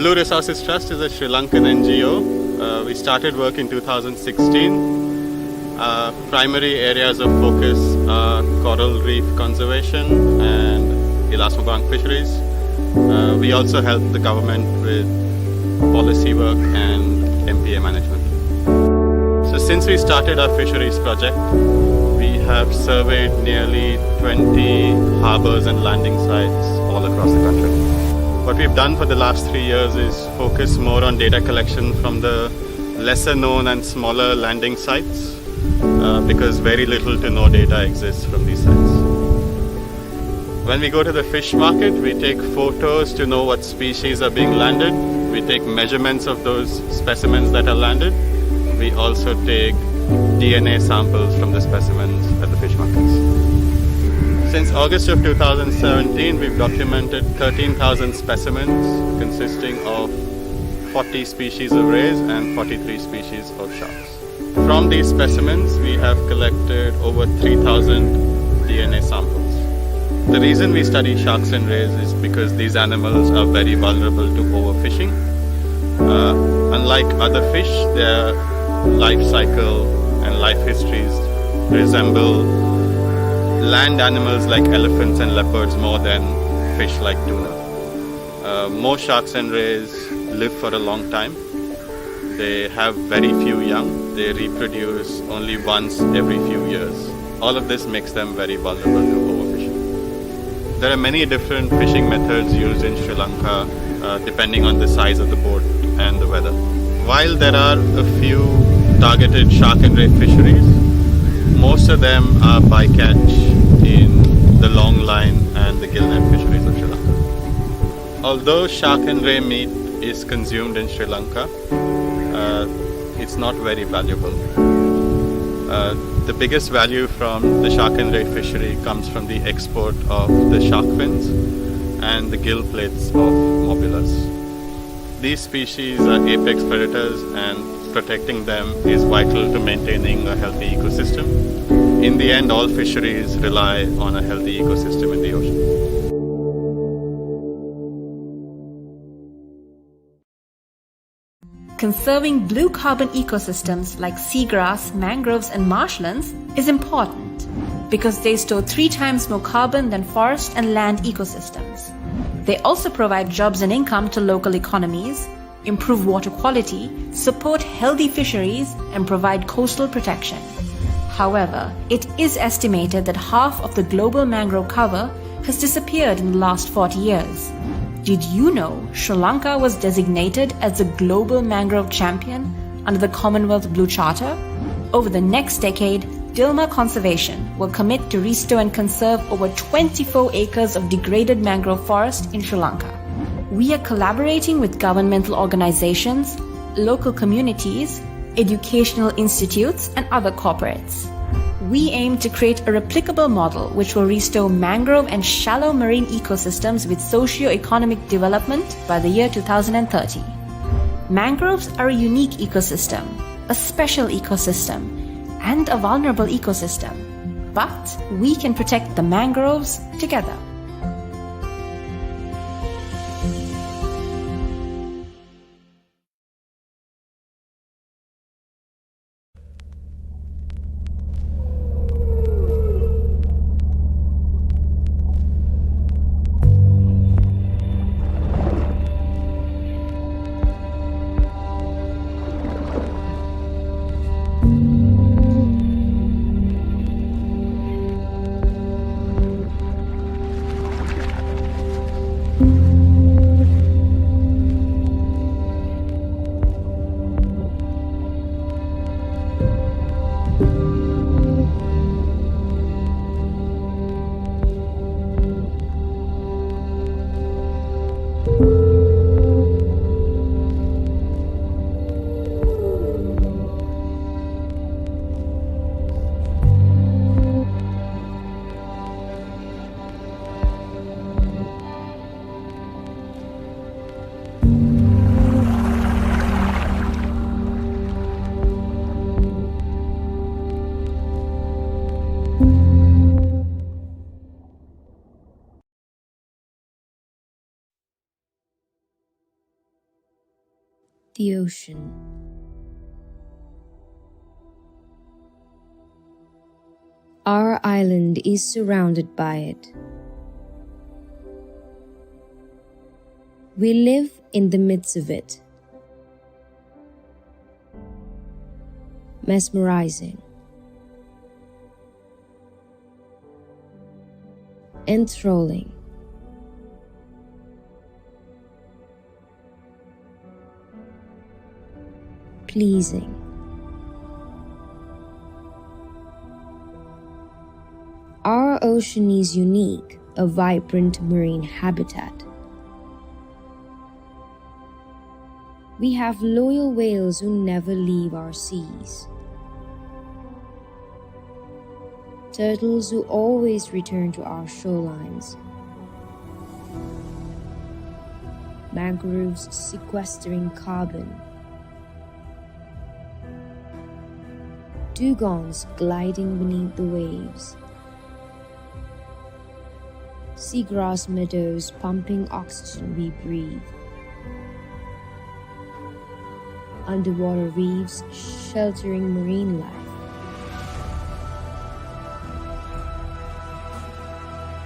Blue Resources Trust is a Sri Lankan NGO. We started work in 2016. Primary areas of focus are coral reef conservation and elasmobranch fisheries. We also help the government with policy work and MPA management. So since we started our fisheries project, we have surveyed nearly 20 harbours and landing sites all across the country. What we've done for the last 3 years is focus more on data collection from the lesser known and smaller landing sites because very little to no data exists from these sites. When we go to the fish market, we take photos to know what species are being landed. We take measurements of those specimens that are landed. We also take DNA samples from the specimens at the fish markets. Since August of 2017, we've documented 13,000 specimens consisting of 40 species of rays and 43 species of sharks. From these specimens, we have collected over 3,000 DNA samples. The reason we study sharks and rays is because these animals are very vulnerable to overfishing. Unlike other fish, their life cycle and life histories resemble land animals like elephants and leopards more than fish like tuna. Most sharks and rays live for a long time. They have very few young. They reproduce only once every few years. All of this makes them very vulnerable to overfishing. There are many different fishing methods used in Sri Lanka depending on the size of the boat and the weather. While there are a few targeted shark and ray fisheries, most of them are bycatch in the long line and the gillnet fisheries of Sri Lanka. Although shark and ray meat is consumed in Sri Lanka, it's not very valuable. The biggest value from the shark and ray fishery comes from the export of the shark fins and the gill plates of mobulas. These species are apex predators and protecting them is vital to maintaining a healthy ecosystem. In the end, all fisheries rely on a healthy ecosystem in the ocean. Conserving blue carbon ecosystems like seagrass, mangroves and marshlands is important because they store 3 times more carbon than forest and land ecosystems. They also provide jobs and income to local economies, improve water quality, support healthy fisheries and provide coastal protection. However, it is estimated that half of the global mangrove cover has disappeared in the last 40 years. Did you know Sri Lanka was designated as the global mangrove champion under the Commonwealth Blue Charter? Over the next decade, Dilma Conservation will commit to restore and conserve over 24 acres of degraded mangrove forest in Sri Lanka. We are collaborating with governmental organizations, local communities, educational institutes and other corporates. We aim to create a replicable model which will restore mangrove and shallow marine ecosystems with socio-economic development by the year 2030. Mangroves are a unique ecosystem, a special ecosystem, and a vulnerable ecosystem. But we can protect the mangroves together. the ocean. Our island is surrounded by it. We live in the midst of it. Mesmerizing, enthralling, pleasing. Our ocean is unique, a vibrant marine habitat. We have loyal whales who never leave our seas. Turtles who always return to our shorelines. Mangroves sequestering carbon. Dugongs gliding beneath the waves. Seagrass meadows pumping oxygen we breathe. Underwater reefs sheltering marine life.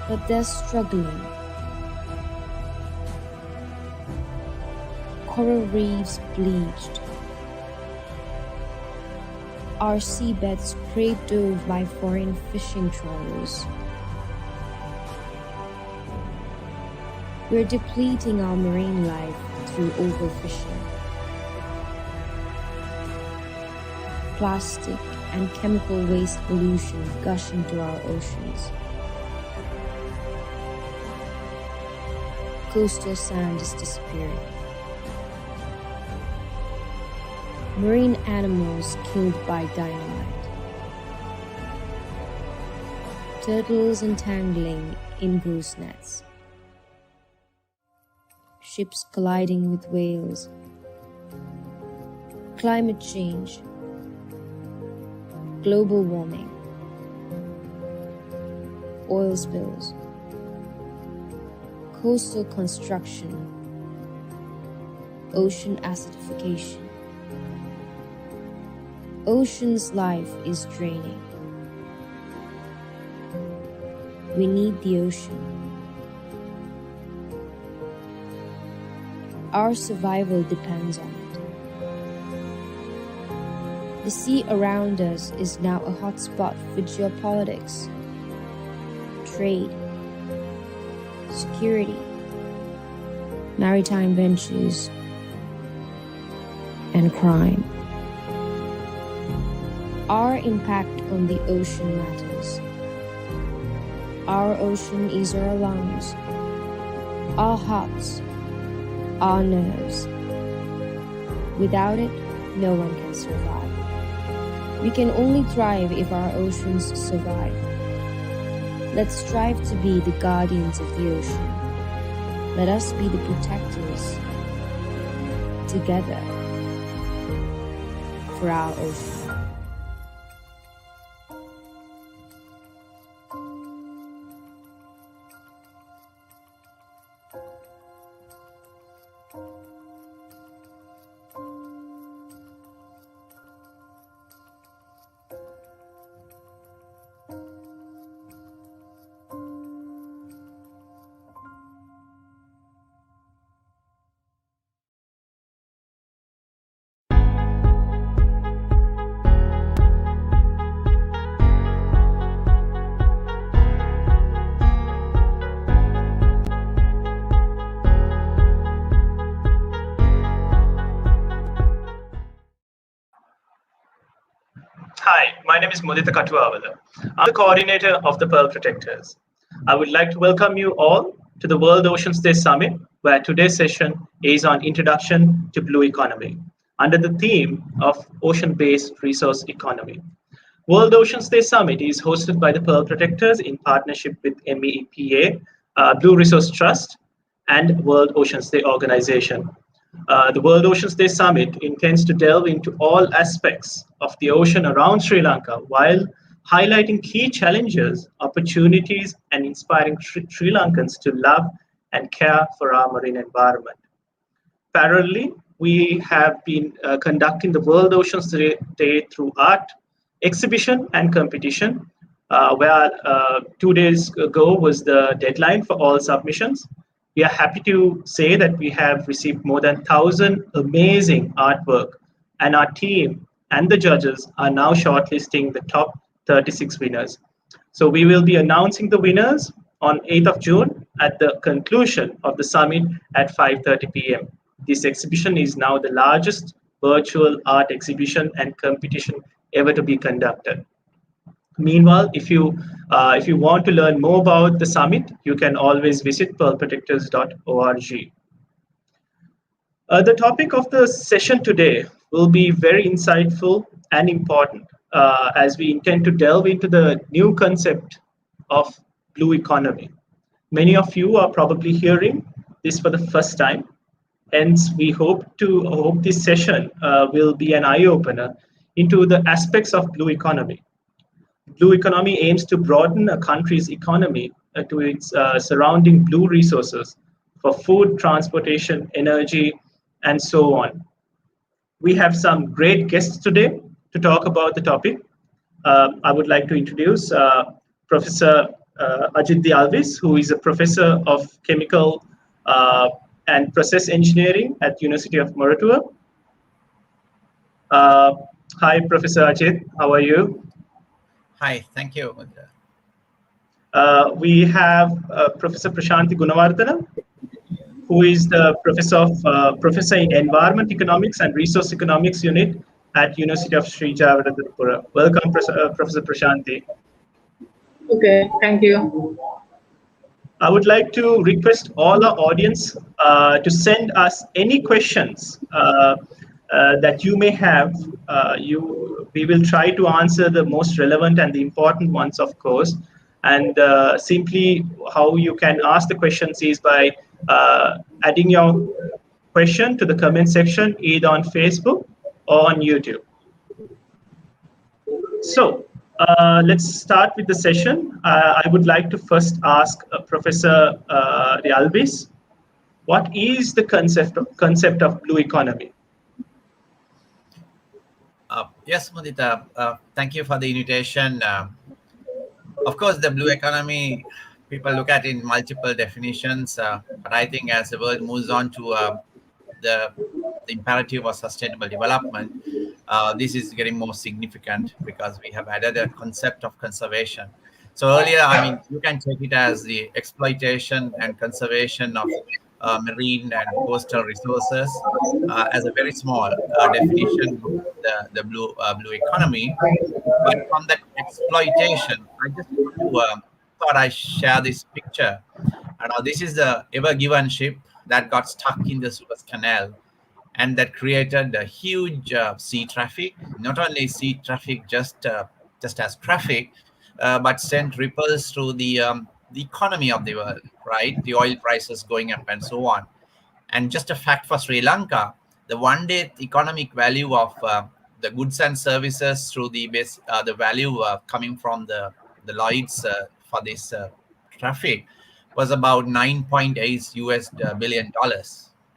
But they're struggling. Coral reefs bleached. Our seabeds scraped over by foreign fishing trawlers. We're depleting our marine life through overfishing. Plastic and chemical waste pollution gush into our oceans. Coastal sand is disappearing. Marine animals killed by dynamite. Turtles entangling in goose nets. Ships colliding with whales. Climate change. Global warming. Oil spills. Coastal construction. Ocean acidification. Ocean's life is draining. We need the ocean. Our survival depends on it. The sea around us is now a hotspot for geopolitics, trade, security, maritime ventures, and crime. Our impact on the ocean matters. Our ocean is our lungs, our hearts, our nerves. Without it, no one can survive. We can only thrive if our oceans survive. Let's strive to be the guardians of the ocean. Let us be the protectors, together, for our ocean. Hi, my name is Muditha Katuwawala. I'm the coordinator of the Pearl Protectors. I would like to welcome you all to the World Oceans Day Summit, where today's session is on Introduction to Blue Economy, under the theme of Ocean-Based Resource Economy. World Oceans Day Summit is hosted by the Pearl Protectors in partnership with MEPA, Blue Resource Trust, and World Oceans Day Organization. The World Oceans Day Summit intends to delve into all aspects of the ocean around Sri Lanka while highlighting key challenges, opportunities, and inspiring Sri Lankans to love and care for our marine environment. Parallelly, we have been conducting the World Oceans Day through art, exhibition, and competition, where 2 days ago was the deadline for all submissions. We are happy to say that we have received more than 1,000 amazing artwork, and our team and the judges are now shortlisting the top 36 winners. So we will be announcing the winners on 8th of June at the conclusion of the summit at 5:30 p.m. This exhibition is now the largest virtual art exhibition and competition ever to be conducted. Meanwhile, if you want to learn more about the summit, you can always visit pearlprotectors.org. The topic of the session today will be very insightful and important as we intend to delve into the new concept of blue economy. Many of you are probably hearing this for the first time. Hence, we hope this session will be an eye-opener into the aspects of blue economy. Blue economy aims to broaden a country's economy to its surrounding blue resources for food, transportation, energy, and so on. We have some great guests today to talk about the topic. I would like to introduce Professor Ajith Alwis, who is a professor of chemical and process engineering at University of Moderator. Hi, Professor Ajith. How are you? Hi, thank you. We have Professor Prashanthi Gunawardana, who is the professor in Environment Economics and Resource Economics Unit at University of Sri Jawaharlal. Welcome, Professor Prashanthi. Okay, thank you. I would like to request all our audience to send us any questions that you may have. We will try to answer the most relevant and the important ones, of course. And simply how you can ask the questions is by adding your question to the comment section either on Facebook or on YouTube. So let's start with the session. I would like to first ask Professor Alwis, what is the concept of blue economy? Yes, Muditha, thank you for the invitation. Of course, the blue economy, people look at it in multiple definitions, but I think as the world moves on to the imperative of sustainable development, this is getting more significant because we have added a concept of conservation. So earlier, I mean, you can take it as the exploitation and conservation of marine and coastal resources as a very small definition of the blue economy. But from that exploitation, I just thought I share this picture. And this is the Ever Given ship that got stuck in the Suez Canal, and that created a huge sea traffic. Not only sea traffic, just as traffic, but sent ripples through the economy of the world, right? The oil prices going up and so on. And just a fact for Sri Lanka, the one-day economic value of the goods and services through the value coming from the Lloyds for this traffic was about $9.8 billion.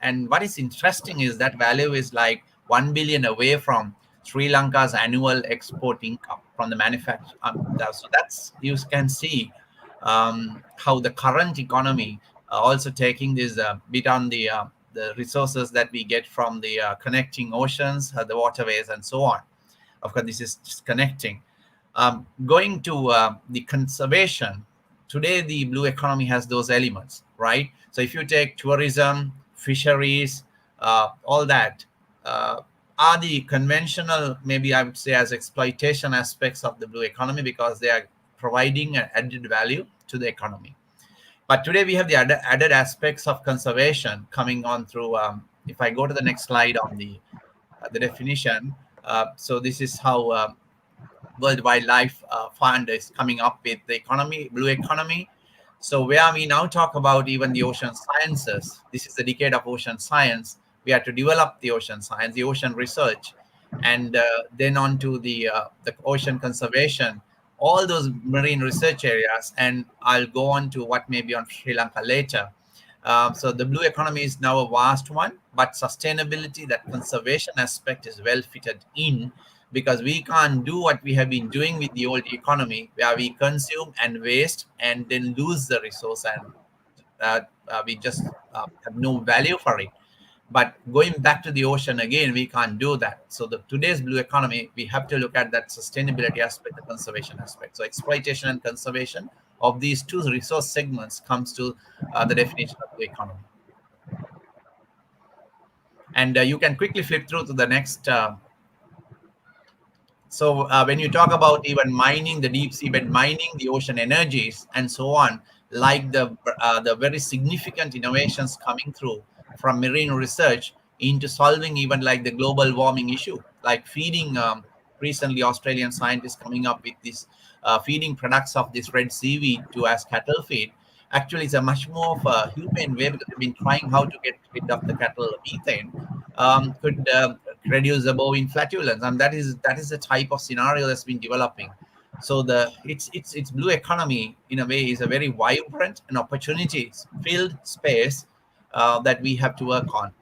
And what is interesting is that value is like 1 billion away from Sri Lanka's annual export income from the manufacture. So that's, you can see how the current economy also taking this bit on the resources that we get from the connecting oceans, the waterways, and so on. Of course, this is just connecting. Going to the conservation, today the blue economy has those elements, right? So if you take tourism, fisheries, all that, are the conventional, maybe I would say as exploitation aspects of the blue economy, because they are providing an added value to the economy. But today we have the added aspects of conservation coming on through, if I go to the next slide on the definition. So this is how World Wildlife Fund is coming up with the economy, blue economy. So where we now talk about even the ocean sciences, this is the decade of ocean science. We have to develop the ocean science, the ocean research, and then on to the ocean conservation, all those marine research areas. And I'll go on to what may be on Sri Lanka later. So the blue economy is now a vast one, but sustainability, that conservation aspect, is well fitted in, because we can't do what we have been doing with the old economy, where we consume and waste and then lose the resource, and we just have no value for it. But going back to the ocean again, we can't do that. So today's blue economy, we have to look at that sustainability aspect, the conservation aspect. So exploitation and conservation of these two resource segments comes to the definition of blue economy. And you can quickly flip through to the next. So when you talk about even mining, the deep seabed mining, the ocean energies, and so on, like the very significant innovations coming through from marine research into solving even like the global warming issue, like feeding. Recently, Australian scientists coming up with this feeding products of this red seaweed to as cattle feed. Actually, it's a much more of a humane way, because they've been trying how to get rid of the cattle methane. Could reduce the bovine flatulence, and that is the type of scenario that's been developing. So it's blue economy in a way is a very vibrant and opportunities filled space that we have to work on,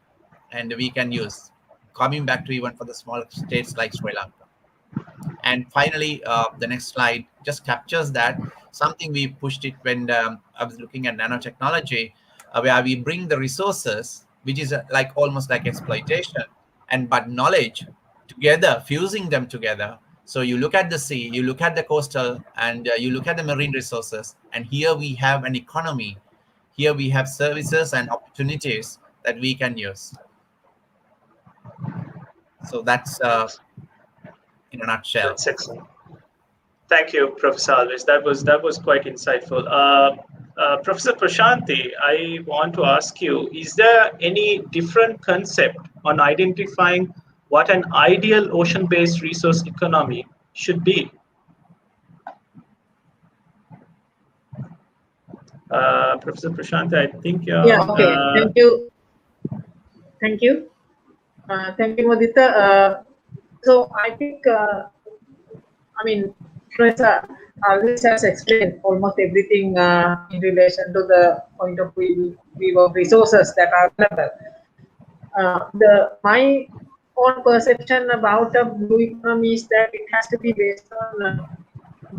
and we can use, coming back to even for the small states like Sri Lanka. And finally, the next slide just captures that, something we pushed it when I was looking at nanotechnology, where we bring the resources, which is like almost like exploitation, and but knowledge together, fusing them together. So you look at the sea, you look at the coastal, and you look at the marine resources, and here we have an economy. Here we have services and opportunities that we can use. So that's in a nutshell. That's excellent. Thank you, Professor Alwis. That was quite insightful. Professor Prashanthi, I want to ask you: is there any different concept on identifying what an ideal ocean-based resource economy should be? Professor Prashanthi, I think you're Yeah. Okay. Thank you. Thank you. Thank you, Muditha. So I think, I mean, Professor Alwis has explained almost everything in relation to the point of view of resources that are available. My own perception about a blue economy is that it has to be based on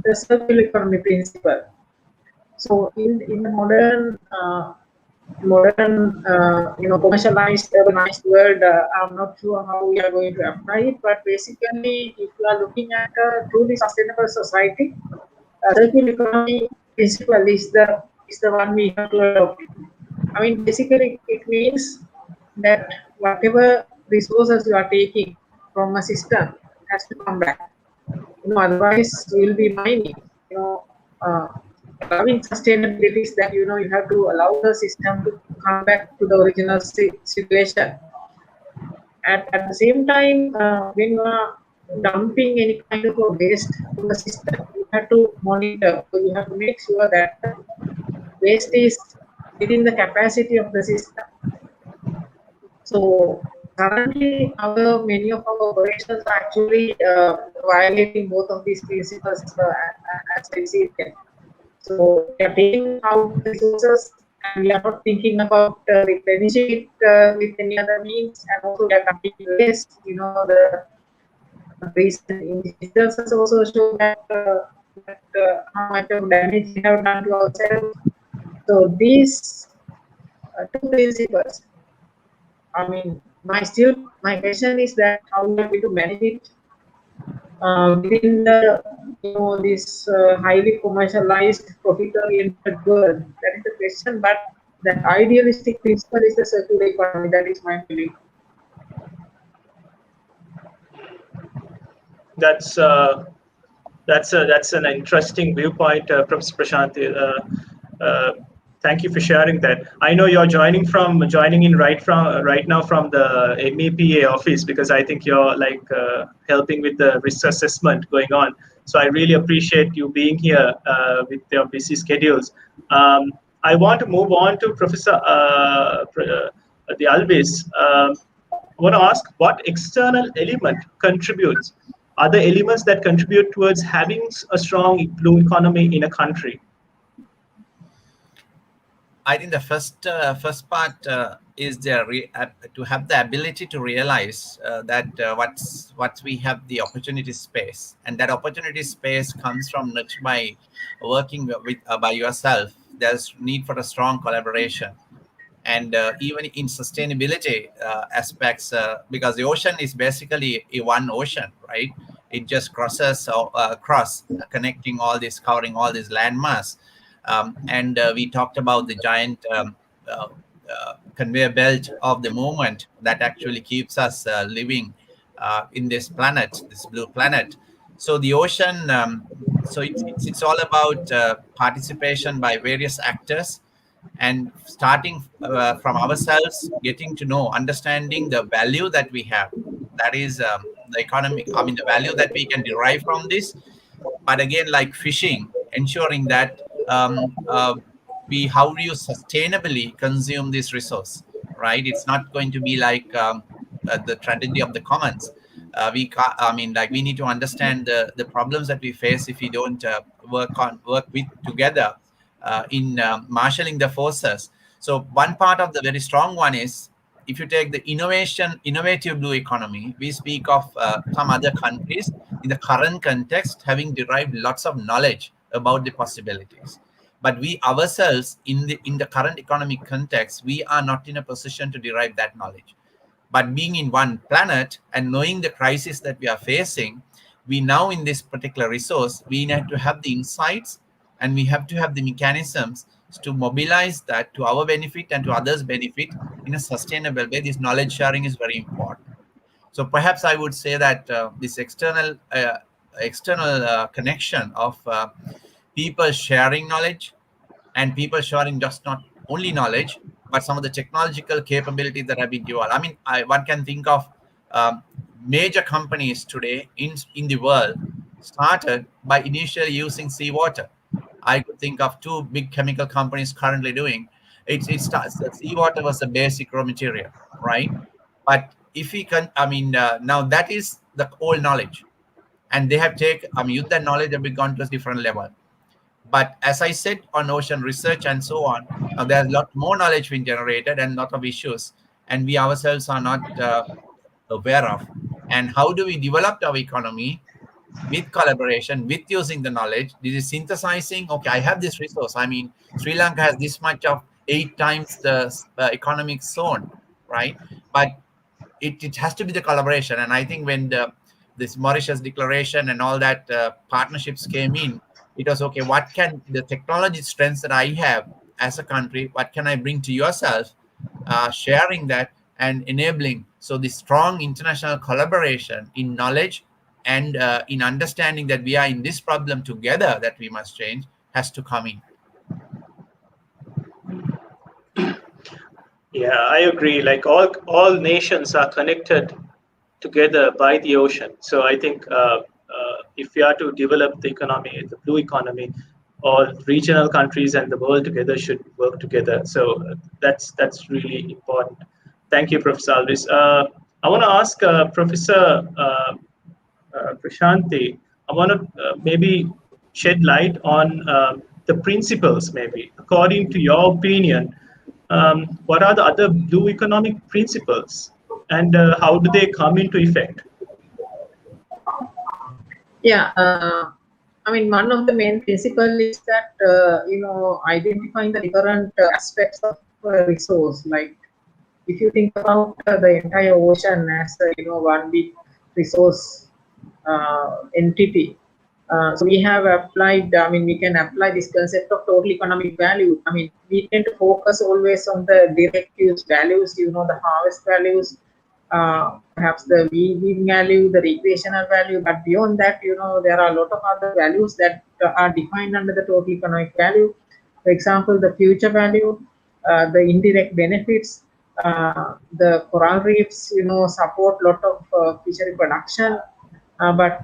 the circular economy principle. So in the modern commercialized, urbanized world, I'm not sure how we are going to apply it, but basically, if you are looking at a truly sustainable society, circular economy principle is the one we have to adopt. I mean, basically, it means that whatever resources you are taking from a system has to come back. Otherwise, you will be mining. Allowing sustainability is that you have to allow the system to come back to the original situation. At the same time, when you are dumping any kind of a waste to the system, you have to monitor. So you have to make sure that waste is within the capacity of the system. So currently, many of our operations are actually violating both of these principles as I see it. So we are taking out resources, and we are not thinking about replenishing it with any other means, and also we are dumping waste. The recent instances also show that how much of damage we have done to ourselves. So these two principles. I mean, my question is that how we are going to manage it within the this highly commercialized, profit-oriented world. That is the question. But the idealistic principle is the circular economy. That is my belief. That's an interesting viewpoint, Professor Prashanthi. Thank you for sharing that. I know you're joining in right now from the MEPA office, because I think you're like helping with the risk assessment going on. So I really appreciate you being here with your busy schedules. I want to move on to Professor the Alwis. I want to ask, what external element contributes? Are there elements that contribute towards having a strong blue economy in a country? I think the first part is to have the ability to realize that what we have the opportunity space, and that opportunity space comes from not by working with by yourself. There's need for a strong collaboration, and even in sustainability aspects, because the ocean is basically a one ocean, right? It just crosses across, connecting all this, covering all this landmass. And we talked about the giant uh, conveyor belt of the movement that actually keeps us living in this planet, this blue planet. So the ocean, so it's all about participation by various actors, and starting from ourselves, getting to know, understanding the value that we have. That is the economic, I mean, the value that we can derive from this. But again, like fishing, ensuring that how do you sustainably consume this resource, right? It's not going to be like the tragedy of the commons. I mean, like, we need to understand the problems that we face if we don't work with together in marshalling the forces. So one part of the very strong one is, if you take the innovative blue economy, we speak of some other countries in the current context having derived lots of knowledge about the possibilities. But we ourselves in the current economic context, we are not in a position to derive that knowledge. But being in one planet and knowing the crisis that we are facing, we now, in this particular resource, we need to have the insights, and we have to have the mechanisms to mobilize that to our benefit and to others' benefit in a sustainable way. This knowledge sharing is very important. So perhaps I would say that this external connection of people sharing knowledge, and people sharing just not only knowledge, but some of the technological capabilities that have been developed. I mean, one can think of major companies today in the world started by initially using seawater. I could think of two big chemical companies currently doing it. Starts, the seawater was the basic raw material, right? But if we can, I mean, now that is the old knowledge, and they have taken, I mean, use that knowledge have been gone to a different level. But as I said, on ocean research and so on, now there's a lot more knowledge being generated and a lot of issues, and we ourselves are not aware of. And how do we develop our economy with collaboration, with using the knowledge? This is synthesizing. Okay, I have this resource. I mean, Sri Lanka has this much of 8 times the economic zone, right? But it has to be the collaboration. And I think when this Mauritius Declaration and all that partnerships came in, it was okay, what can the technology strengths that I have as a country, what can I bring to yourself, sharing that and enabling. So the strong international collaboration in knowledge and in understanding that we are in this problem together that we must change has to come in. Yeah, I agree. Like all nations are connected together by the ocean. So I think if we are to develop the economy, the blue economy, all regional countries and the world together should work together. So that's really important. Thank you, Professor Alwis. I want to ask Professor Prashanthi, I want to maybe shed light on the principles, maybe. According to your opinion, what are the other blue economic principles, and how do they come into effect? Yeah, I mean, one of the main principles is that, identifying the different aspects of a resource. Like, if you think about the entire ocean as, one big resource entity, so we have applied, I mean, we can apply this concept of total economic value. I mean, we tend to focus always on the direct use values, the harvest values, perhaps the weaving value, the recreational value, but beyond that, there are a lot of other values that are defined under the total economic value. For example, the future value, the indirect benefits, the coral reefs, support a lot of fishery production, but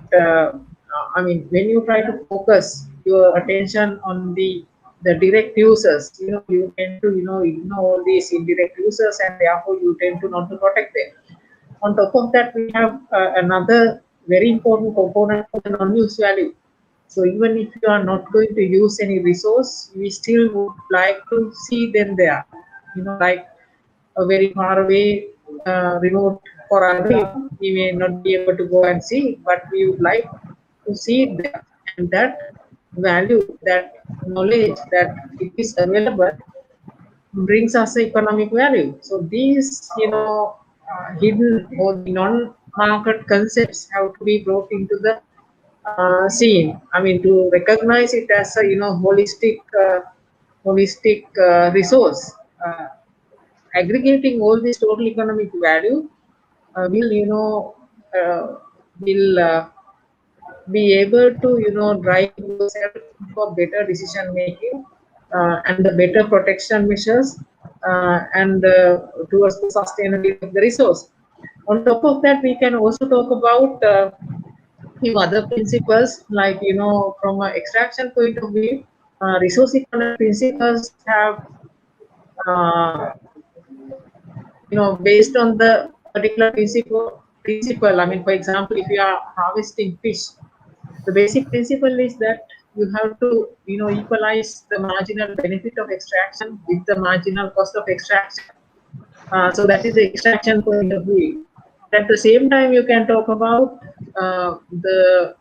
I mean, when you try to focus your attention on the direct users, you tend to, ignore these indirect users, and therefore you tend to not to protect them. On top of that, we have another very important component of the non-use value. So even if you are not going to use any resource, we still would like to see them there. Like a very far away, remote corral, we may not be able to go and see, but we would like to see it there. And that value, that knowledge that it is available brings us economic value. So these, hidden or the non-market concepts have to be brought into the scene. I mean, to recognize it as a holistic resource. Aggregating all this total economic value will be able to drive yourself for better decision making and the better protection measures and towards the sustainability of the resource. On top of that, we can also talk about few other principles, like from an extraction point of view, resource economic principles have uh, based on the particular principle. I mean, for example, if you are harvesting fish, the basic principle is that you have to equalize the marginal benefit of extraction with the marginal cost of extraction. So that is the extraction point of view. At the same time, you can talk about the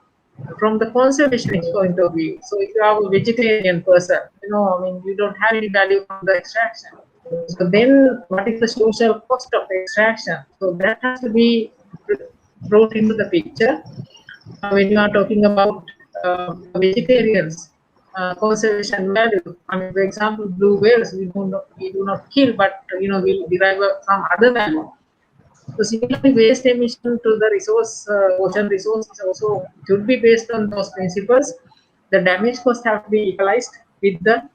from the conservationist point of view. So if you are a vegetarian person, you don't have any value from the extraction. So then what is the social cost of extraction? So that has to be brought into the picture when you are talking about vegetarians conservation value. I mean, for example, blue whales we do not kill, but we derive some other value. So similarly, waste emission to the ocean resource is also should be based on those principles. The damage cost have to be equalized with the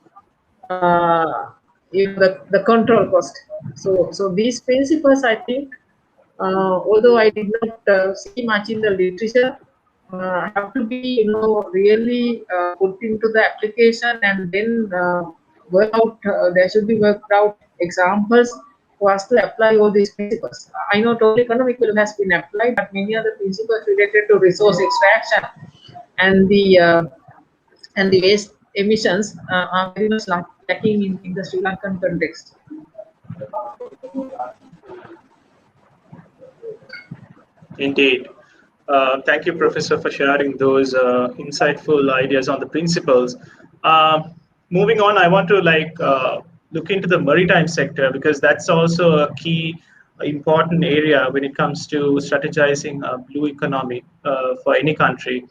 the control cost. So these principles, I think, although I did not see much in the literature, have to be really put into the application, and then work out. There should be worked out examples for us to apply all these principles. I know total economic value has been applied, but many other principles related to resource extraction and the waste emissions are very much lacking in the Sri Lankan context. Indeed. Thank you, Professor, for sharing those insightful ideas on the principles. Moving on, I want to look into the maritime sector, because that's also a key important area when it comes to strategizing a blue economy for any country.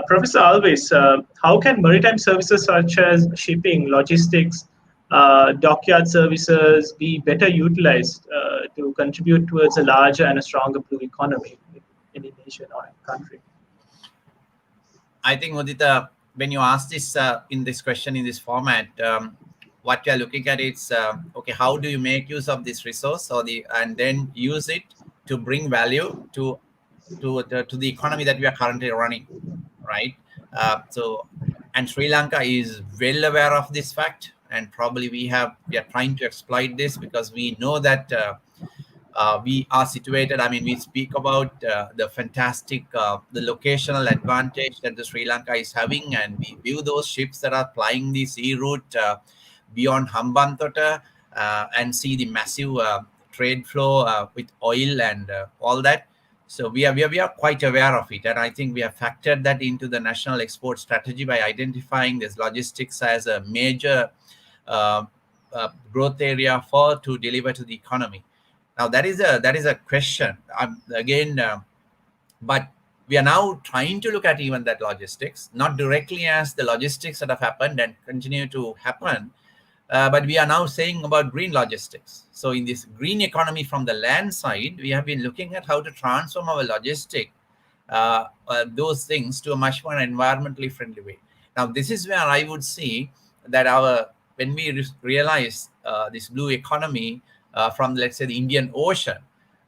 Professor Alwis, how can maritime services such as shipping, logistics, dockyard services be better utilized to contribute towards a larger and a stronger blue economy in any nation or country? I think, Muditha, when you ask this in this question in this format, what we are looking at is okay, how do you make use of this resource and then use it to bring value to the economy that we are currently running, right? And Sri Lanka is well aware of this fact, and probably we are trying to exploit this, because we know that we are situated. I mean, we speak about the fantastic, the locational advantage that the Sri Lanka is having, and we view those ships that are plying the sea route beyond Hambantota and see the massive trade flow with oil and all that. So we are quite aware of it, and I think we have factored that into the national export strategy by identifying this logistics as a major growth area to deliver to the economy. Now that is a question again, but we are now trying to look at even that logistics, not directly as the logistics that have happened and continue to happen, but we are now saying about green logistics. So in this green economy from the land side, we have been looking at how to transform our logistic, those things, to a much more environmentally friendly way. Now, this is where I would see that when we realize this blue economy from, let's say, the Indian Ocean,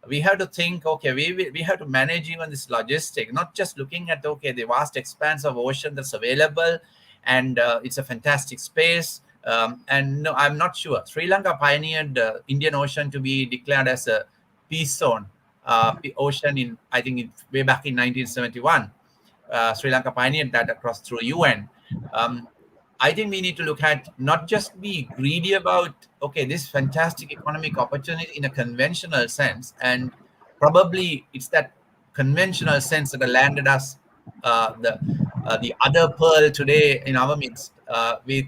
we have to think, okay, we have to manage even this logistic, not just looking at, okay, the vast expanse of ocean that's available, and it's a fantastic space. And no, I'm not sure. Sri Lanka pioneered the Indian Ocean to be declared as a peace zone ocean way back in 1971. Sri Lanka pioneered that across through UN. I think we need to look at not just be greedy about, okay, this fantastic economic opportunity in a conventional sense, and probably it's that conventional sense that landed us the other pearl today in our midst with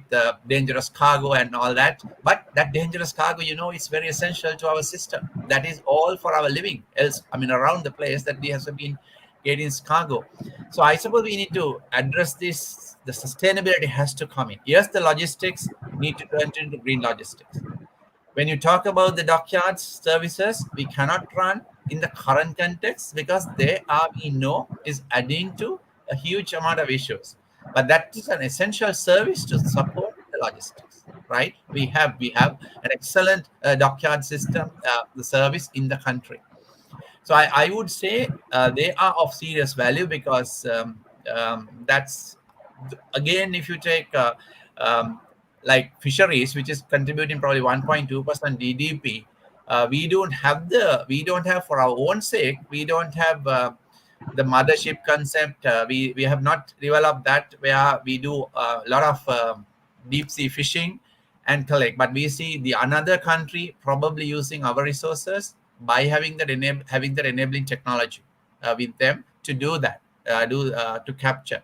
dangerous cargo and all that. But that dangerous cargo, is very essential to our system. That is all for our living. Else, around the place that we have been getting cargo. So I suppose we need to address this. The sustainability has to come in. Yes, the logistics need to turn into green logistics. When you talk about the dockyards services, we cannot run in the current context because we know is adding to a huge amount of issues. But that is an essential service to support the logistics, right? We have an excellent dockyard system, the service in the country. So I would say they are of serious value because that's, again, if you take like fisheries, which is contributing probably 1.2% GDP, we don't have for our own sake, we don't have the mothership concept. We have not developed that, where we do a lot of deep sea fishing and collect. But we see the another country probably using our resources by having that enabling technology with them to do that, to capture.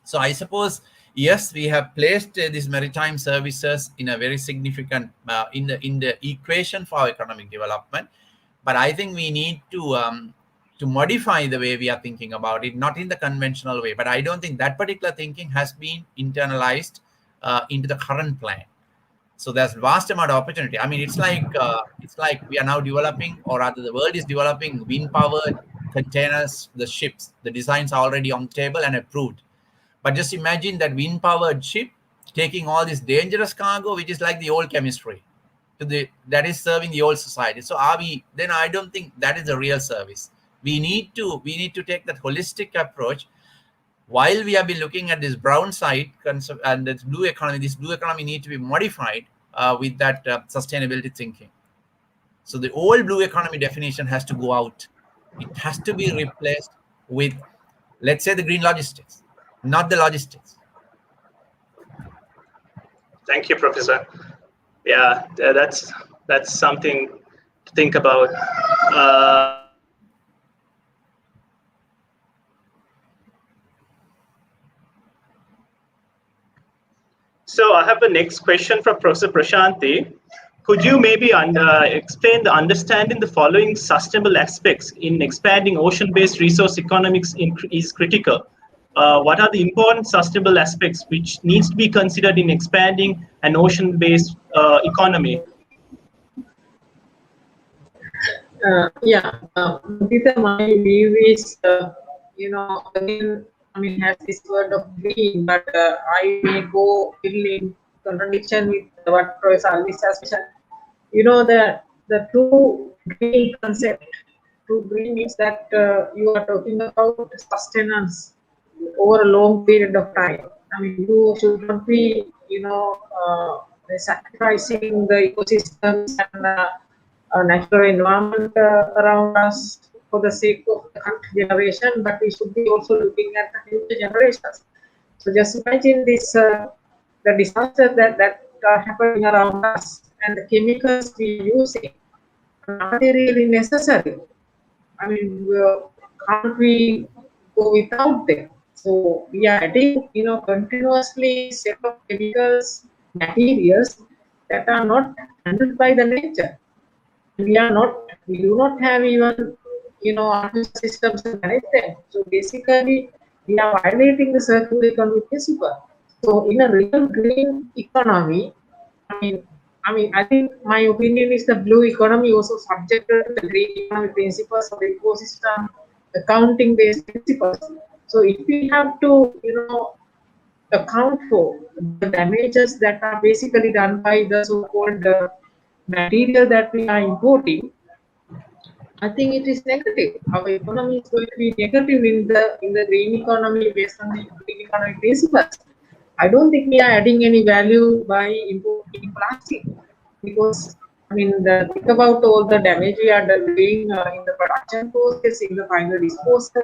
So I suppose, yes, we have placed these maritime services in a very significant in the equation for our economic development. But I think we need to modify the way we are thinking about it, not in the conventional way. But I don't think that particular thinking has been internalized into the current plan. So there's vast amount of opportunity. It's like we are now developing, or rather the world is developing wind-powered containers, the ships. The designs are already on the table and approved. But just imagine that wind-powered ship taking all this dangerous cargo, which is like the old chemistry, that is serving the old society. So then I don't think that is a real service. We need to take that holistic approach. While we have been looking at this brown side concept and this blue economy needs to be modified with that sustainability thinking. So the old blue economy definition has to go out. It has to be replaced with, let's say, the green logistics, not the logistics. Thank you, Professor. Yeah, that's something to think about. So I have the next question from Professor Prashanthi. Could you maybe explain the understanding the following sustainable aspects in expanding ocean-based resource economics is critical? What are the important sustainable aspects which needs to be considered in expanding an ocean-based economy? Muditha, my view is, again, has this word of green, but I may go in contradiction with what Professor Alwis has mentioned. The true green concept, true green means that you are talking about sustenance over a long period of time. You should not be, sacrificing the ecosystems and natural environment around us for the sake of the current generation, but we should be also looking at the future generations. So just imagine this, the disasters that are happening around us and the chemicals we are using. Are they really necessary? Can't we go without them? So we are adding, continuously set of chemicals, materials that are not handled by the nature. We do not have even, artificial systems to manage them. So basically, we are violating the circular economy principle. So in a real green economy, I think my opinion is the blue economy also subjected to the green economy principles of the ecosystem accounting based principles. So if we have to, account for the damages that are basically done by the so-called material that we are importing, I think it is negative. Our economy is going to be negative in the green economy based on the green economy principles. I don't think we are adding any value by importing plastic, because think about all the damage we are doing in the production process, in the final disposal,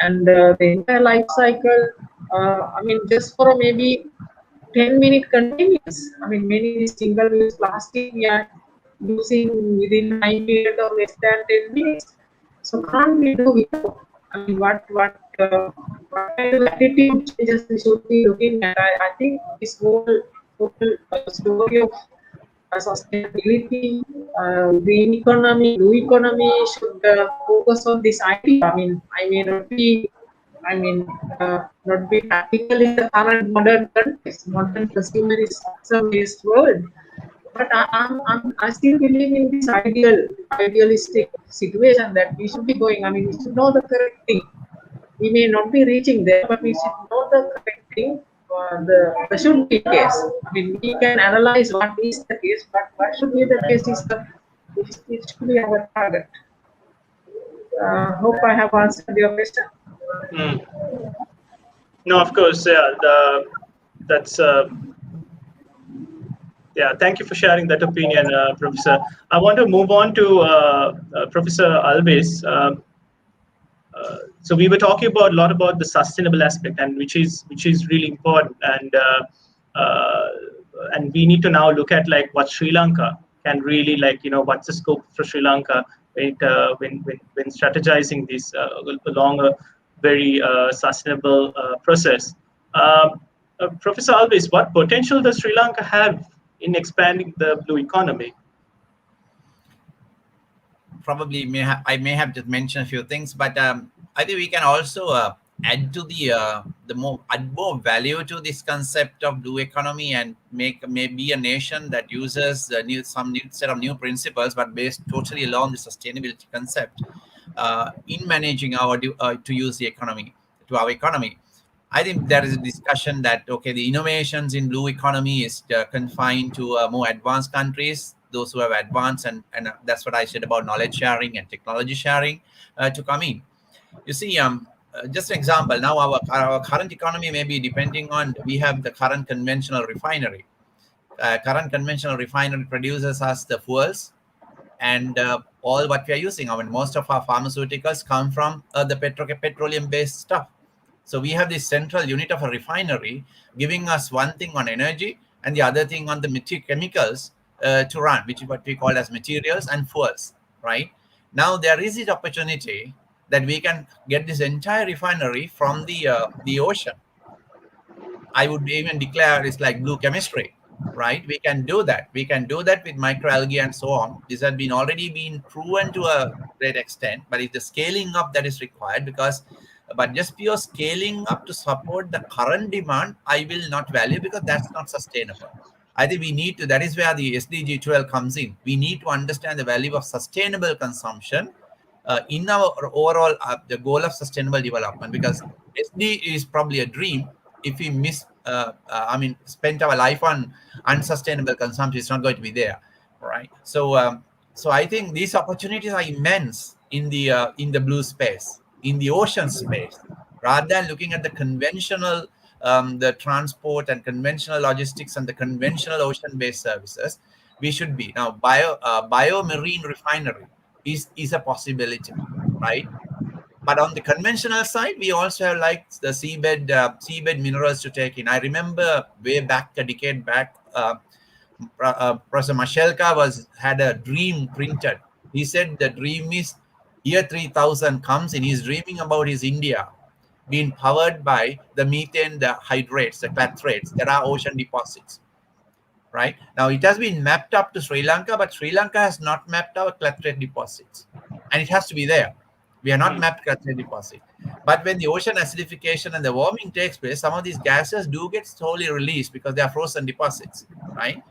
and the entire life cycle. I mean, just for maybe 10-minute convenience. I mean, many single-use plastic we are using within time period of less than 10 minutes. So can't we do without? I mean, what kind of attitude changes we should be looking at? I think this whole story of sustainability, green economy, blue economy should focus on this idea. I may not be, not be practical in the current modern context, modern consumerism-based world. But I still believe in this idealistic situation that we should be going. I mean, we should know the correct thing. We may not be reaching there, but we should know the correct thing. The should be case. I mean, we can analyze what is the case, but what should be the case it should be our target. Hope I have answered your question. No, of course, that's thank you for sharing that opinion, Professor. I want to move on to Professor Alwis. So we were talking about a lot about the sustainable aspect, and which is really important, and we need to now look at like what Sri Lanka can really, like, what's the scope for Sri Lanka when strategizing this along a very sustainable process. Professor Alwis, what potential does Sri Lanka have in expanding the blue economy? Probably I may have just mentioned a few things, but I think we can also add to add more value to this concept of blue economy and make maybe a nation that uses some new set of new principles, but based totally along the sustainability concept in managing our to use the economy to our economy. I think there is a discussion that the innovations in blue economy is confined to more advanced countries, those who have advanced, and that's what I said about knowledge sharing and technology sharing to come in. You see, just an example, now our current economy may be depending on, we have the current conventional refinery. Current conventional refinery produces us the fuels and all what we are using. I mean, most of our pharmaceuticals come from the petroleum-based stuff. So we have this central unit of a refinery giving us one thing on energy and the other thing on the chemicals to run, which is what we call as materials and fuels, right? Now there is this opportunity that we can get this entire refinery from the ocean. I would even declare it's like blue chemistry, right? We can do that. We can do that with microalgae and so on. This has already been proven to a great extent, but it's the scaling up that is required but just pure scaling up to support the current demand, I will not value, because that's not sustainable. I think we need to, that is where the SDG 12 comes in. We need to understand the value of sustainable consumption in our overall, the goal of sustainable development, because SD is probably a dream. If we spent our life on unsustainable consumption, it's not going to be there, right? So I think these opportunities are immense in the blue space, in the ocean space, rather than looking at the conventional, the transport and conventional logistics and the conventional ocean-based services. We should be now biomarine refinery is a possibility, right? But on the conventional side, we also have like the seabed minerals to take in. I remember way back, a decade back, Professor Mashelka had a dream printed. He said the dream is year 3000 comes in. He's dreaming about his India being powered by the methane, the hydrates, the clathrates. There are ocean deposits, right? Now it has been mapped up to Sri Lanka, but Sri Lanka has not mapped our clathrate deposits, and it has to be there. We are not mapped clathrate deposit. But when the ocean acidification and the warming takes place, some of these gases do get slowly released because they are frozen deposits, right?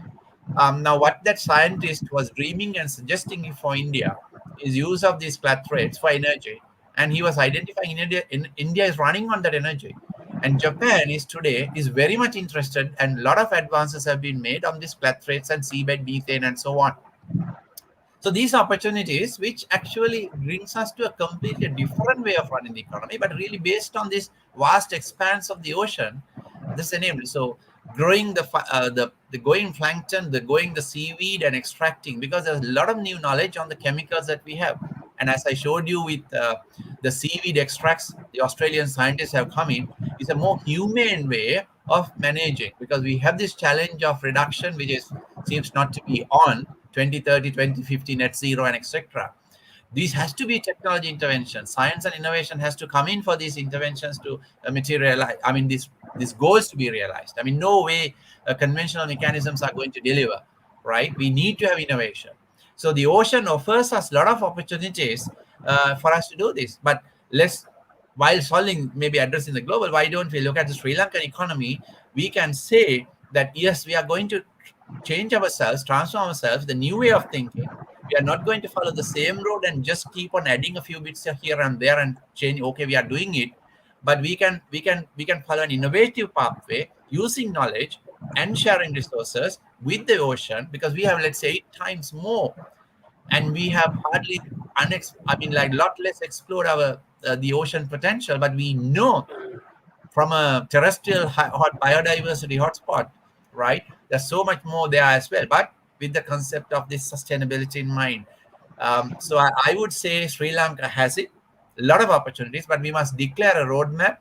Now, what that scientist was dreaming and suggesting for India is use of these clathrates for energy. And he was identifying India is running on that energy. And Japan is very much interested, and a lot of advances have been made on these clathrates and seabed methane and so on. So these opportunities, which actually brings us to a completely different way of running the economy, but really based on this vast expanse of the ocean, this enables. So growing the going plankton, the seaweed and extracting, because there's a lot of new knowledge on the chemicals that we have. And as I showed you with the the seaweed extracts the Australian scientists have come in is a more humane way of managing, because we have this challenge of reduction, which seems not to be on 2030, 2050 net zero and etc. This has to be technology intervention. Science and innovation has to come in for these interventions to materialize. I mean, these goals to be realized. I mean, no way conventional mechanisms are going to deliver, right? We need to have innovation. So the ocean offers us a lot of opportunities for us to do this. But while solving, maybe addressing the global, why don't we look at the Sri Lankan economy? We can say that, yes, we are going to change ourselves, transform ourselves, the new way of thinking. We are not going to follow the same road and just keep on adding a few bits here and there and change. Okay, we are doing it, but we can follow an innovative pathway using knowledge and sharing resources with the ocean, because we have, let's say, 8 times more, and we have hardly lot less explored our the ocean potential. But we know from a terrestrial hot biodiversity hotspot, right, there's so much more there as well, but with the concept of this sustainability in mind. So I would say Sri Lanka has a lot of opportunities, but we must declare a roadmap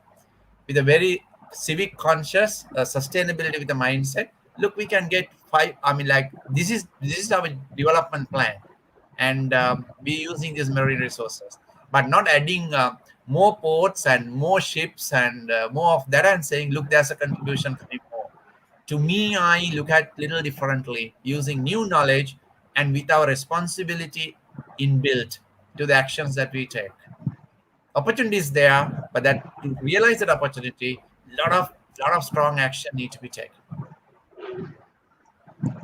with a very civic conscious sustainability with a mindset. Look, we can get 5. This is our development plan, and be using these marine resources, but not adding more ports and more ships and more of that, and saying, look, there's a contribution coming more. To me, I look at little differently, using new knowledge and with our responsibility inbuilt to the actions that we take. Opportunity is there, but that to realize that opportunity, lot of strong action need to be taken.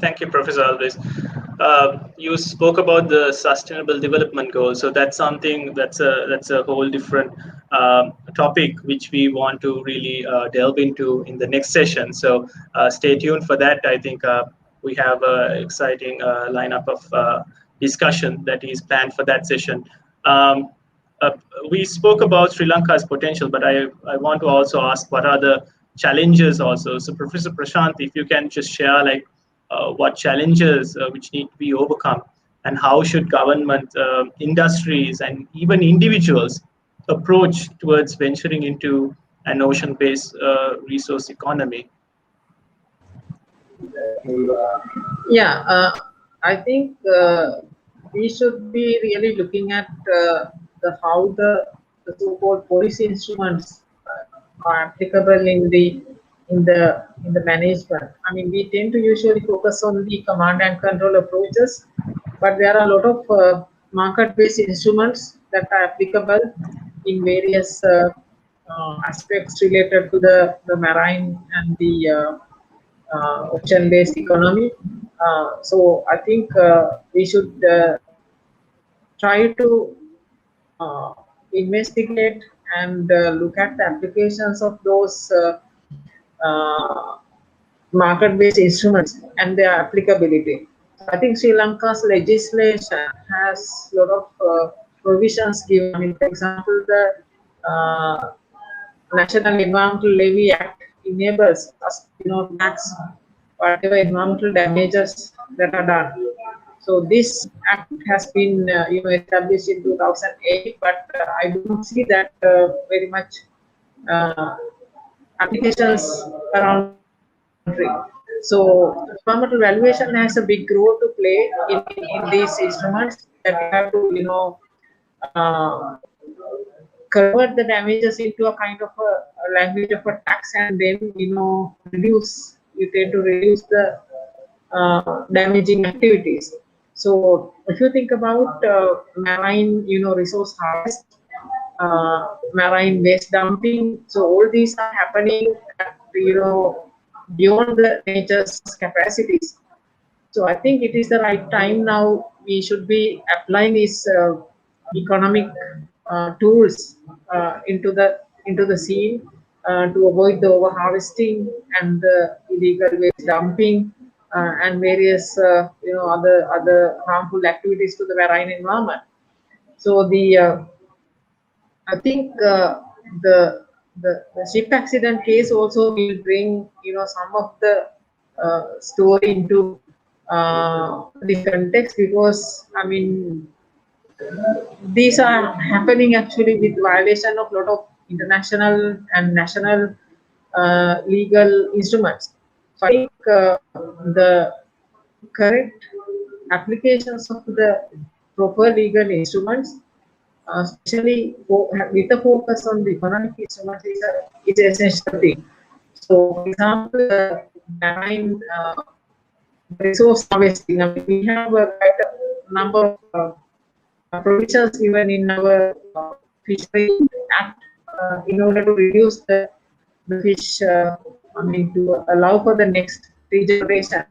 Thank you, Professor Alwis. You spoke about the Sustainable Development Goals, so that's something that's a whole different topic which we want to really delve into in the next session. So stay tuned for that. I think we have an exciting lineup of discussion that is planned for that session. We spoke about Sri Lanka's potential, but I want to also ask what are the challenges also. So Professor Prashanthi, if you can just share what challenges which need to be overcome, and how should government, industries, and even individuals approach towards venturing into an ocean-based resource economy? Yeah, I think we should be really looking at how the so-called policy instruments are applicable in the management. I mean, we tend to usually focus on the command and control approaches, but there are a lot of market-based instruments that are applicable in various aspects related to the marine and the ocean-based economy. So I think we should try to investigate and look at the applications of those market-based instruments and their applicability. I think Sri Lanka's legislation has a lot of provisions given. I mean, for example, the National Environmental Levy Act enables us to tax whatever environmental damages that are done. So this act has been established in 2008, but I do not see that very much applications around the country. So environmental valuation has a big role to play in these instruments, that you have to convert the damages into a kind of a language of a tax, and then you tend to reduce the damaging activities. So if you think about marine resource harvest, marine waste dumping, so all these are happening at, beyond the nature's capacities. So I think it is the right time now. We should be applying these economic tools into the scene to avoid the overharvesting and the illegal waste dumping and various other harmful activities to the marine environment. So I think the ship accident case also will bring some of the story into the context, because I mean, these are happening actually with violation of lot of international and national legal instruments. So I think the correct applications of the proper legal instruments, especially with the focus on the economic instruments, is an essential thing. So, for example, marine resource harvesting. I mean, we have quite a number of provisions given in our fishery act in order to reduce the fish. I mean, to allow for the next regeneration.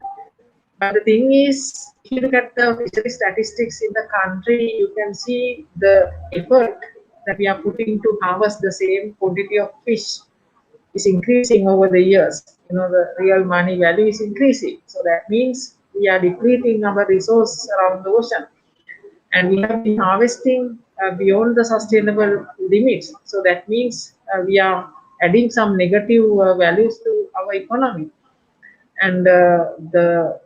But the thing is, if you look at the fishery statistics in the country, you can see the effort that we are putting to harvest the same quantity of fish is increasing over the years. You know, the real money value is increasing. So that means we are depleting our resource around the ocean. And we have been harvesting beyond the sustainable limits. So that means we are adding some negative values to our economy. And the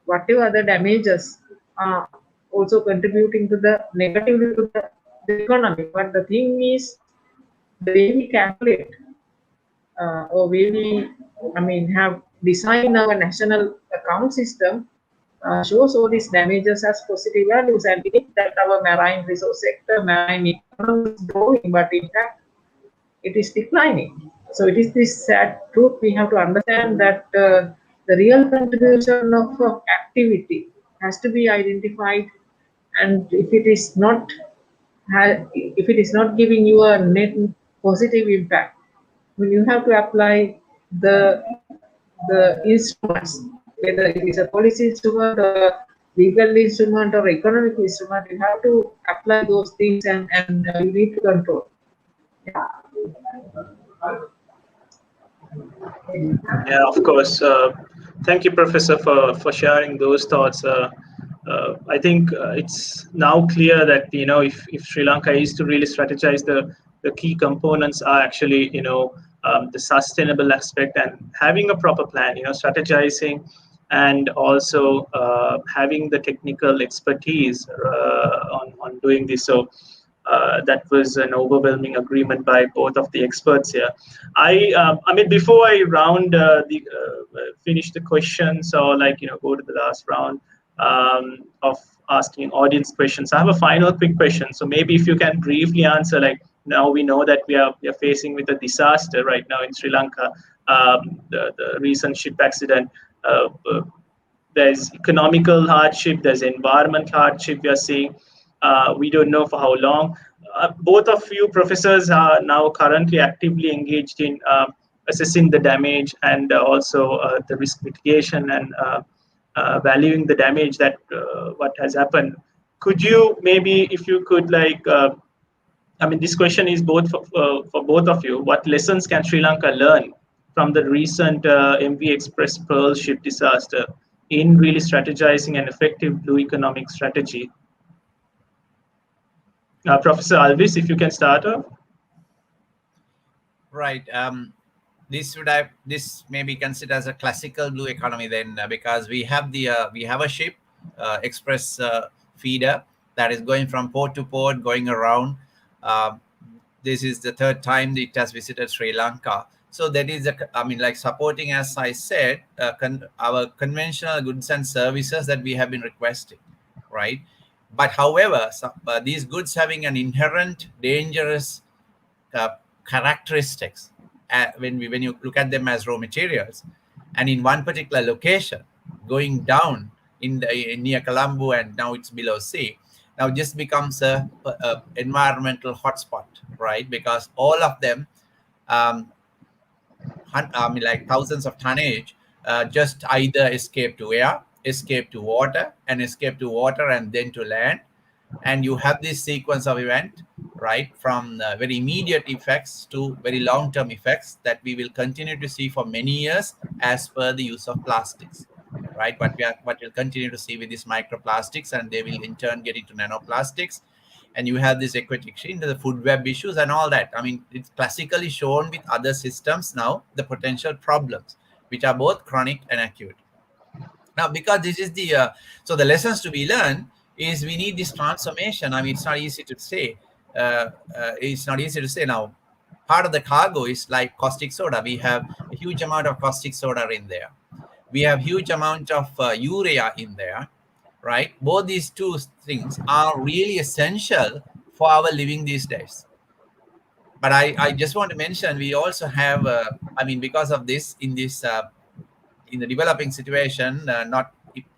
whatever the damages are also contributing to the negatively to the economy. But the thing is, the way we calculate or way we, I mean, have designed our national account system shows all these damages as positive values, and we think that our marine resource sector, marine economy is growing, but in fact, it is declining. So it is this sad truth we have to understand that the real contribution of activity has to be identified, and if it is not giving you a net positive impact, when you have to apply the instruments, whether it is a policy instrument or a legal instrument or economic instrument, you have to apply those things, and you need to control. Yeah. Yeah, of course. Thank you, Professor, for sharing those thoughts. I think it's now clear that if Sri Lanka is to really strategize, the key components are actually the sustainable aspect and having a proper plan. Strategizing and also having the technical expertise on doing this. So that was an overwhelming agreement by both of the experts here. I mean, before I finish the questions, or go to the last round of asking audience questions, I have a final quick question. So maybe if you can briefly answer, now we know that we are facing with a disaster right now in Sri Lanka, the recent ship accident. There's economical hardship, there's environmental hardship we are seeing. We don't know for how long. Both of you professors are now currently actively engaged in assessing the damage and also the risk mitigation and valuing the damage that what has happened. Could you maybe, if you could, I mean, this question is both for both of you. What lessons can Sri Lanka learn from the recent MV Express Pearl ship disaster in really strategizing an effective blue economic strategy? Professor Alwis, if you can start off. Right. This may be considered as a classical blue economy then, because we have a ship, express feeder, that is going from port to port, going around. This is the third time it has visited Sri Lanka. So that is, supporting, as I said, our conventional goods and services that we have been requesting, right? But however, these goods having an inherent dangerous characteristics when you look at them as raw materials, and in one particular location, going down near Colombo, and now it's below sea, now just becomes a environmental hotspot, right? Because all of them, thousands of tonnage, just either escape to air, escape to water, and then to land. And you have this sequence of event, right, from very immediate effects to very long-term effects that we will continue to see for many years as per the use of plastics, right? What we'll continue to see with these microplastics, and they will in turn get into nanoplastics. And you have this aquatic into the food web issues and all that. I mean, it's classically shown with other systems now, the potential problems, which are both chronic and acute. Now, because this is so the lessons to be learned is we need this transformation. I mean, it's not easy to say. It's not easy to say now. Part of the cargo is like caustic soda. We have a huge amount of caustic soda in there. We have huge amount of urea in there, right? Both these two things are really essential for our living these days. But I just want to mention we also have, I mean, because of this in the developing situation,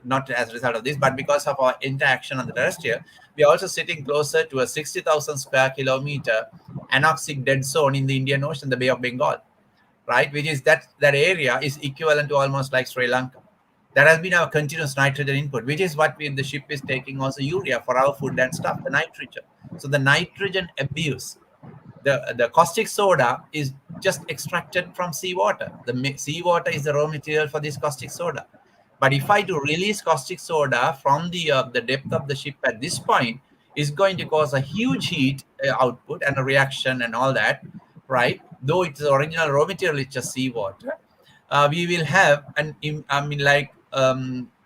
not as a result of this, but because of our interaction on the terrestrial, we are also sitting closer to a 60,000 square kilometer anoxic dead zone in the Indian Ocean, the Bay of Bengal, right? Which is that area is equivalent to almost like Sri Lanka. That has been our continuous nitrogen input, which is what the ship is taking also urea for our food and stuff, the nitrogen. So the nitrogen abuse, the caustic soda is just extracted from seawater. The seawater is the raw material for this caustic soda. But if I do release caustic soda from the depth of the ship at this point, is going to cause a huge heat output and a reaction and all that, right? Though it's the original raw material, it's just seawater. We will have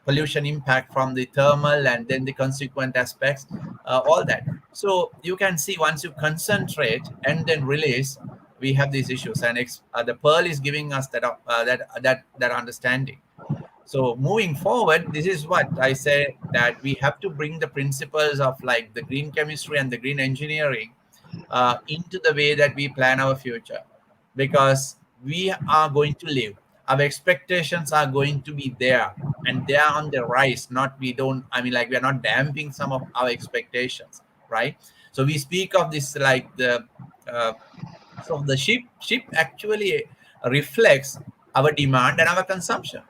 pollution impact from the thermal and then the consequent aspects, all that. So you can see once you concentrate and then release, we have these issues, and the Pearl is giving us that understanding. So moving forward, this is what I say, that we have to bring the principles of like the green chemistry and the green engineering into the way that we plan our future, because we are going to live. Our expectations are going to be there, and they are on the rise. We are not damping some of our expectations, right? So we speak of this like so the ship actually reflects our demand and our consumption.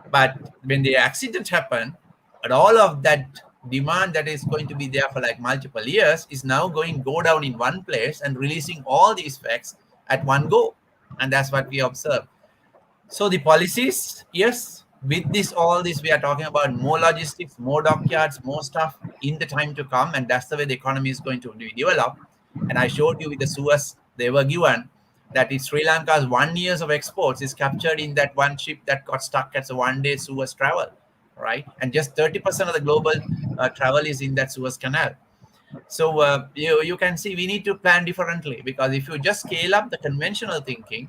But when the accident happen, and all of that demand that is going to be there for like multiple years is now go down in one place and releasing all these effects at one go. And that's what we observe. So the policies, yes, with all this, we are talking about more logistics, more dockyards, more stuff in the time to come. And that's the way the economy is going to be developed. And I showed you with the Suez, they were given that in Sri Lanka's 1 year of exports is captured in that one ship that got stuck at a one-day Suez travel, right? And just 30% of the global travel is in that Suez Canal. So you can see we need to plan differently, because if you just scale up the conventional thinking,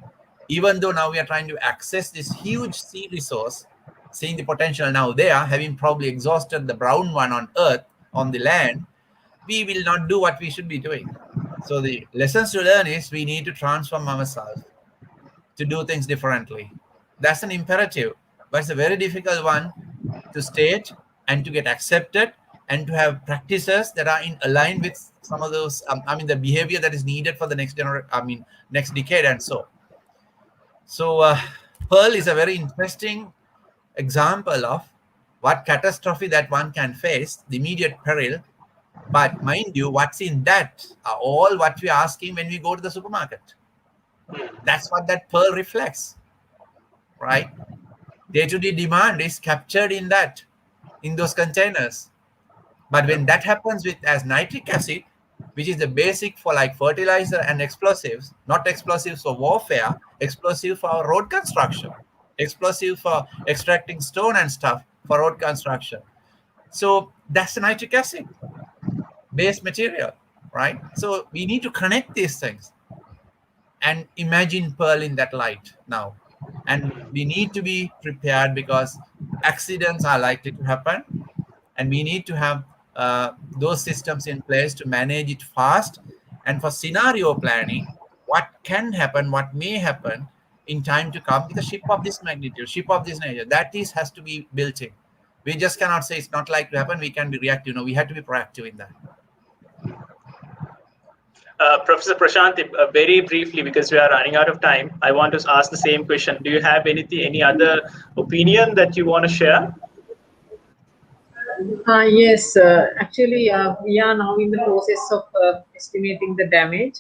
even though now we are trying to access this huge sea resource, seeing the potential now there, having probably exhausted the brown one on Earth, on the land, we will not do what we should be doing. So the lessons to learn is we need to transform ourselves to do things differently. That's an imperative, but it's a very difficult one to state and to get accepted, and to have practices that are in align with some of those, the behavior that is needed for the next next decade and so. So Pearl is a very interesting example of what catastrophe that one can face, the immediate peril. But mind you, what's in that are all what we're asking when we go to the supermarket. That's what that Pearl reflects, right? Day-to-day demand is captured in those containers. But when that happens with as nitric acid, which is the basic for like fertilizer and explosives, not explosives for warfare, explosive for road construction, explosive for extracting stone and stuff for road construction. So that's the nitric acid based material, right? So we need to connect these things and imagine Pearl in that light now. And we need to be prepared, because accidents are likely to happen, and we need to have those systems in place to manage it fast. And for scenario planning, what can happen, what may happen in time to come with a ship of this magnitude, ship of this nature, that has to be built in. We just cannot say it's not likely to happen. We can be reactive. No, we have to be proactive in that. Professor Prashanthi, very briefly, because we are running out of time, I want to ask the same question. Do you have any other opinion that you want to share? Yes, actually, we are now in the process of estimating the damage.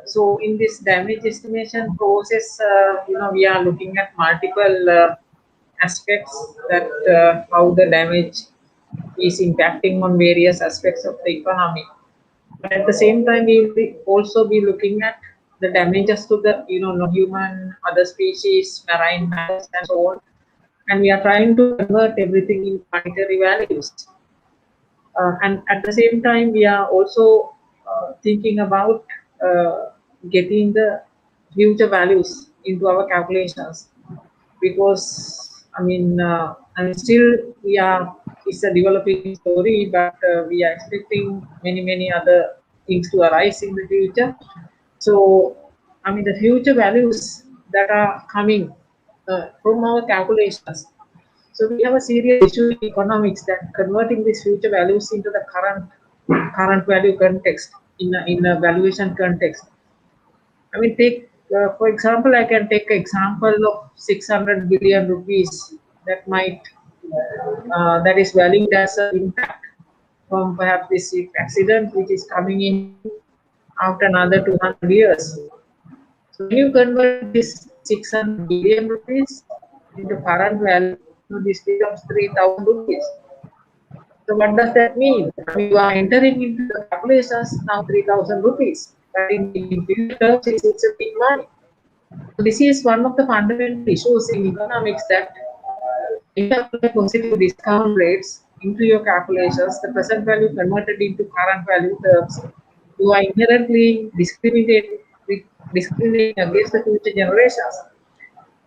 So in this damage estimation process, we are looking at multiple aspects, that how the damage is impacting on various aspects of the economy. But at the same time, we will also be looking at the damages to the non-human, other species, marine mammals, and so on. and we are trying to convert everything in monetary values. And at the same time, we are also thinking about getting the future values into our calculations, because I mean still we are, it's a developing story, but we are expecting many other things to arise in the future. So I mean the future values that are coming from our calculations. So we have a serious issue in economics that converting these future values into the current value context, in a valuation context. I mean, take for example, I can take example of 600 billion rupees that might that is valued as an impact from perhaps this accident which is coming in after another 200 years. So when you convert this 600 billion rupees into current value, so this becomes 3,000 rupees. So what does that mean? I mean, you are entering into the calculations now 3,000 rupees, but in future terms, it's a big money. So this is one of the fundamental issues in economics, that if you apply positive discount rates into your calculations, the present value converted into current value terms, you are inherently discriminating against the future generations.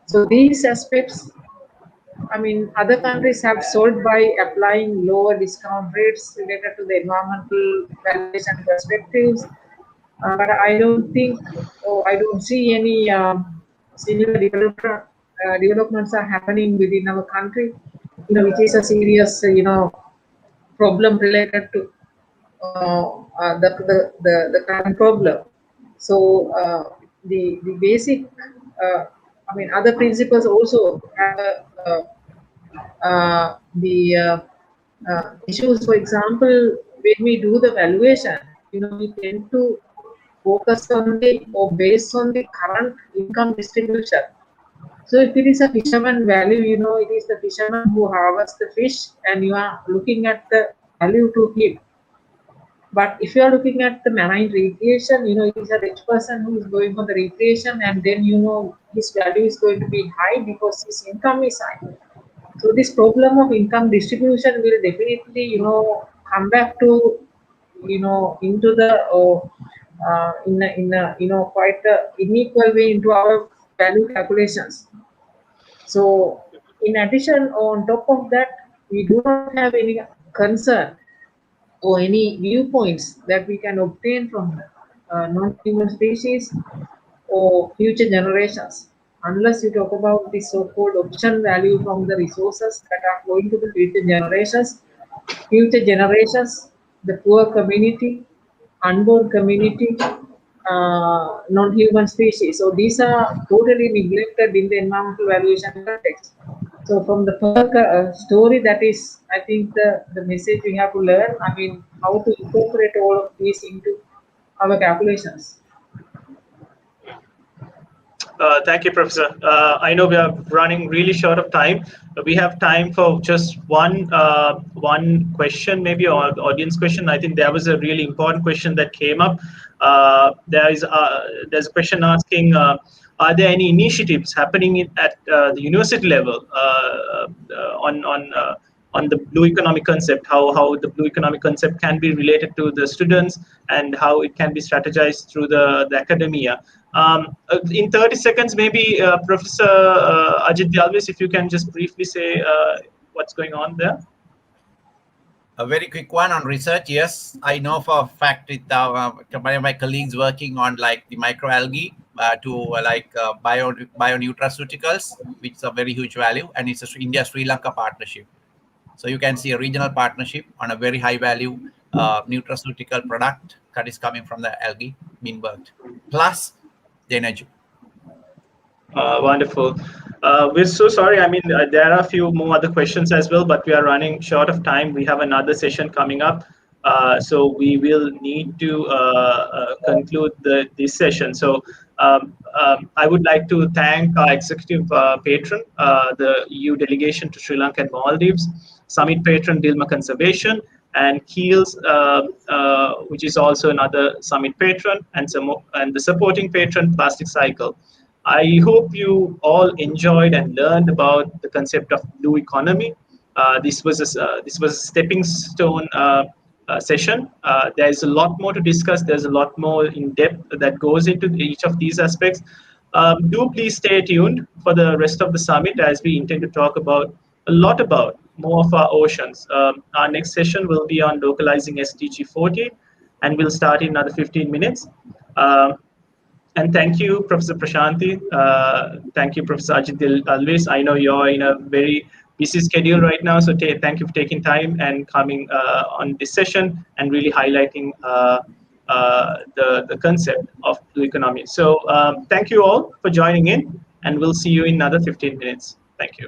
So these aspects, I mean, other countries have solved by applying lower discount rates related to the environmental valuation perspectives. But I don't think, or I don't see any similar developments are happening within our country, which is a serious, problem related to the current problem. So the basic, I mean, other principles also have the issues. For example, when we do the valuation, we tend to focus on the or based on the current income distribution. So if it is a fisherman value, it is the fisherman who harvests the fish, and you are looking at the value to him. But if you are looking at the marine recreation, it is a rich person who is going for the recreation, and then his value is going to be high because his income is high. So this problem of income distribution will definitely, come back to, into the in a quite a unequal way into our value calculations. So in addition, on top of that, we do not have any concern or any viewpoints that we can obtain from non-human species or future generations, unless you talk about the so-called option value from the resources that are going to the future generations, the poor community, unborn community, non-human species. So these are totally neglected in the environmental valuation context. So from the story, that is, I think, the message we have to learn. I mean, how to incorporate all of these into our calculations. Thank you, Professor. I know we are running really short of time. We have time for just one question, maybe, or audience question. I think there was a really important question that came up. There's a question asking, are there any initiatives happening at the university level on the blue economic concept, how the blue economic concept can be related to the students, and how it can be strategized through the academia. In 30 seconds, maybe, Professor Ajith Alwis, if you can just briefly say what's going on there. A very quick one on research. Yes, I know for a fact with my colleagues working on like the microalgae to bionutraceuticals, which is a very huge value, and it's a India-Sri Lanka partnership. So you can see a regional partnership on a very high value nutraceutical product that is coming from the algae being worked, plus the energy. Wonderful. We're so sorry. I mean, there are a few more other questions as well, but we are running short of time. We have another session coming up. So we will need to conclude this session. So I would like to thank our executive patron, the EU delegation to Sri Lanka and Maldives, summit patron Dilma Conservation, and Keels, which is also another summit patron, and the supporting patron Plastic Cycle. I hope you all enjoyed and learned about the concept of blue economy. This was a stepping stone session. There is a lot more to discuss. There's a lot more in depth that goes into each of these aspects. Do please stay tuned for the rest of the summit, as we intend to talk about a lot about more of our oceans. Our next session will be on localizing SDG 14, and we'll start in another 15 minutes. And thank you, Professor Prashanthi. Thank you, Professor Ajith Alwis. I know you're in a very busy schedule right now, so thank you for taking time and coming on this session and really highlighting the concept of blue economy. So thank you all for joining in, and we'll see you in another 15 minutes. Thank you.